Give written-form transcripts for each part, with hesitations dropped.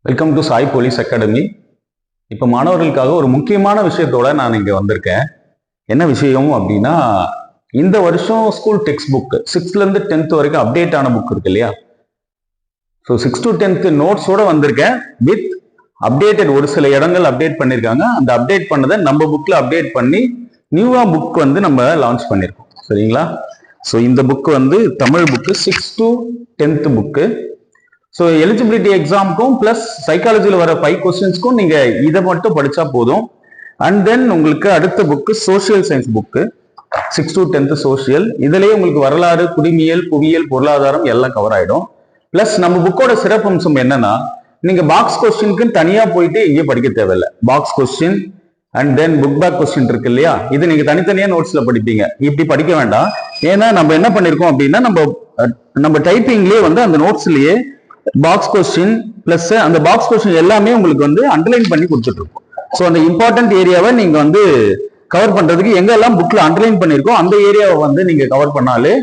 Welcome to Sai police academy. இப்போ மாணவர்களுக்காக ஒரு முக்கியமான விஷயத்தோட நான் இங்கே வந்திருக்கேன். என்ன விஷயம் அப்படின்னா, இந்த வருஷம் ஸ்கூல் டெக்ஸ்ட் புக் 6th-லேருந்து 10th வரைக்கும் அப்டேட் ஆன புக் இருக்கு இல்லையா? ஸோ 6th to 10th நோட்ஸோட வந்திருக்கேன். வித் அப்டேட்டட் ஒரு சில இடங்கள் அப்டேட் பண்ணியிருக்காங்க. அந்த அப்டேட் பண்ணதை நம்ம புக்கில் அப்டேட் பண்ணி நியூவா புக் வந்து நம்ம லான்ச் பண்ணியிருக்கோம். சரிங்களா? ஸோ இந்த புக் வந்து Tamil book, 6th to 10th book. So eligibility எக்ஸாமுக்கும் பிளஸ் சைக்காலஜியில் வர 5 கொஸ்டின்ஸ்க்கும் நீங்க இதை மட்டும் படிச்சா போதும். அண்ட் தென் உங்களுக்கு அடுத்த book social science book, 6th to 10th social. இதுலயே உங்களுக்கு வரலாறு, குடிமியல், புவியியல், பொருளாதாரம் எல்லாம் கவர் ஆயிடும். பிளஸ் நம்ம புக்கோட சிறப்பம்சம் என்னன்னா, நீங்க பாக்ஸ் கொஸ்டினுக்கு தனியா போயிட்டு எங்கேயும் படிக்க தேவையில்லை. Box question and then book back question இருக்கு இல்லையா, இது நீங்க தனித்தனியா நோட்ஸ்ல படிப்பீங்க. இப்படி படிக்க வேண்டாம். ஏன்னா நம்ம என்ன பண்ணிருக்கோம் அப்படின்னா, நம்ம டைப்பிங்லயே வந்து அந்த நோட்ஸ்லயே பாக்ஸ் கொஸ்டின் பிளஸ் அந்த பாக்ஸ் கொஸ்டின் எல்லாமே உங்களுக்கு வந்து அண்டர்லைன் பண்ணி கொடுத்துட்டு இருக்கோம். ஸோ அந்த இம்பார்ட்டன்ட் ஏரியாவை நீங்க வந்து கவர் பண்றதுக்கு எங்கெல்லாம் புக்ல அண்டர்லைன் பண்ணிருக்கோம் அந்த ஏரியாவை வந்து நீங்க கவர் பண்ணாலே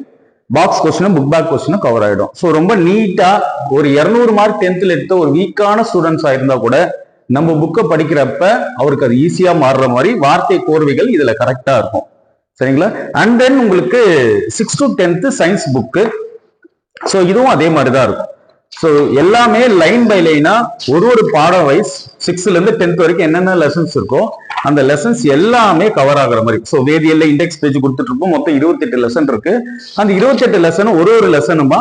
பாக்ஸ் கொஸ்டினும் புக் பேக் கொஸ்டினும் கவர் ஆயிடும். ஸோ ரொம்ப நீட்டா ஒரு 200 மார்க் 10th எடுத்த ஒரு வீக்கான ஸ்டூடெண்ட்ஸா இருந்தா கூட நம்ம புக்கை படிக்கிறப்ப அவருக்கு அது ஈஸியா மாறுற மாதிரி வார்த்தை கோர்வைகள் இதுல கரெக்டா இருக்கும். சரிங்களா? அண்ட் தென் உங்களுக்கு 6th to 10th science book. So இதுவும் அதே மாதிரி தான் இருக்கும். ஸோ எல்லாமே லைன் பை லைனா ஒரு பாடம் வைஸ் 6th-லேருந்து 10th வரைக்கும் என்னென்ன லெசன்ஸ் இருக்கோ அந்த லெசன்ஸ் எல்லாமே கவர் ஆகுற மாதிரி. ஸோ வேதியியல்ல இண்டெக்ஸ் பேஜ் கொடுத்துட்டு இருப்போம். மொத்தம் 28 லெசன் இருக்கு. அந்த 28 லெசன் ஒரு லெசனுமா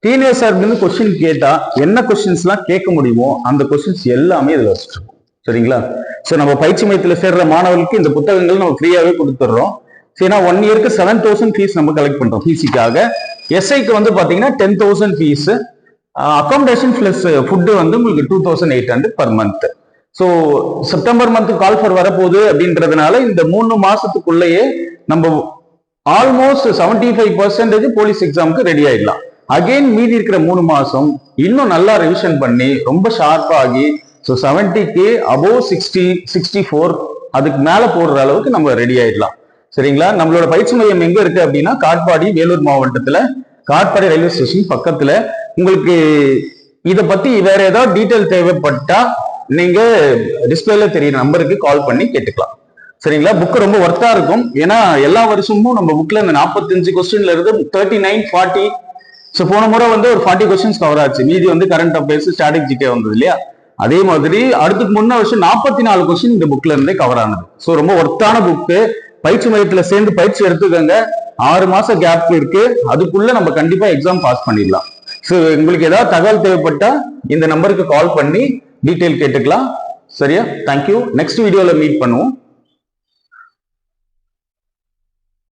டீனேஜ் சார்பிலிருந்து கொஸ்டின் கேட்டா என்ன கொஸ்டின்ஸ் எல்லாம் கேட்க முடியுமோ அந்த கொஸ்டின்ஸ் எல்லாமே இதுல வச்சுருக்கோம். சரிங்களா? ஸோ நம்ம பயிற்சி மையத்தில் சேர்ற மாணவர்களுக்கு இந்த புத்தகங்கள் நம்ம ஃப்ரீயாவே கொடுத்துடுறோம். சரினா 1 இயருக்கு 7,000 ஃபீஸ் நம்ம கலெக்ட் பண்றோம். பிசிக்காக எஸ்ஐக்கு வந்து பாத்தீங்கன்னா 10,000 ஃபீஸ். அகாமடேஷன் பிளஸ் ஃபுட்டு வந்து உங்களுக்கு 2,800 per month. So September month call for வரப்போகுது அப்படின்றதுனால இந்த 3 மாசத்துக்குள்ளேயே நம்ம ஆல்மோஸ்ட் 75% போலீஸ் எக்ஸாமுக்கு ரெடி ஆயிடலாம். அகெயின் மீதி இருக்கிற 3 மாசம் இன்னும் நல்லா ரிவிஷன் பண்ணி ரொம்ப ஷார்ப்பா ஆகி ஸோ 70க்கு அபோவ் 60, 64 அதுக்கு மேல போடுற அளவுக்கு நம்ம ரெடி ஆயிடலாம். சரிங்களா? நம்மளோட பயிற்சி மையம் எங்க இருக்கு அப்படின்னா காட்பாடி, வேலூர் மாவட்டத்துல காட்பாடி ரயில்வே ஸ்டேஷன் பக்கத்துல. உங்களுக்கு இதை பத்தி வேற ஏதாவது டீட்டெயில் தேவைப்பட்டா நீங்க டிஸ்பிளேல தெரியுற நம்பருக்கு கால் பண்ணி கேட்டுக்கலாம். சரிங்களா? புக் ரொம்ப ஒர்த்தா இருக்கும். ஏன்னா எல்லா வருஷமும் நம்ம புக்ல இந்த 45 கொஸ்டின்ல இருந்து 39, 40. ஸோ போன முறை வந்து ஒரு 40 கொஸ்டின்ஸ் கவர் ஆச்சு. மீதி வந்து கரண்ட் அஃபேர்ஸ், ஸ்ட்ராட்டஜிக்கே வந்தது இல்லையா? அதே மாதிரி அடுத்துக்கு முன்ன வருஷம் 44 கொஸ்டின் இந்த புக்ல இருந்தே கவர் ஆனது. ஸோ ரொம்ப ஒர்த்தான புக்கு. பயிற்சி மையத்துல சேர்ந்து பயிற்சி எடுத்துக்கோங்க. 6 மாசம் கேப் இருக்கு. அதுக்குள்ள நம்ம கண்டிப்பா எக்ஸாம் பாஸ் பண்ணிடலாம். ஸோ உங்களுக்கு ஏதாவது தகவல் தேவைப்பட்டா இந்த நம்பருக்கு கால் பண்ணி டீட்டெயில் கேட்டுக்கலாம். சரியா? தேங்க்யூ. நெக்ஸ்ட் வீடியோல மீட் பண்ணுவோம்.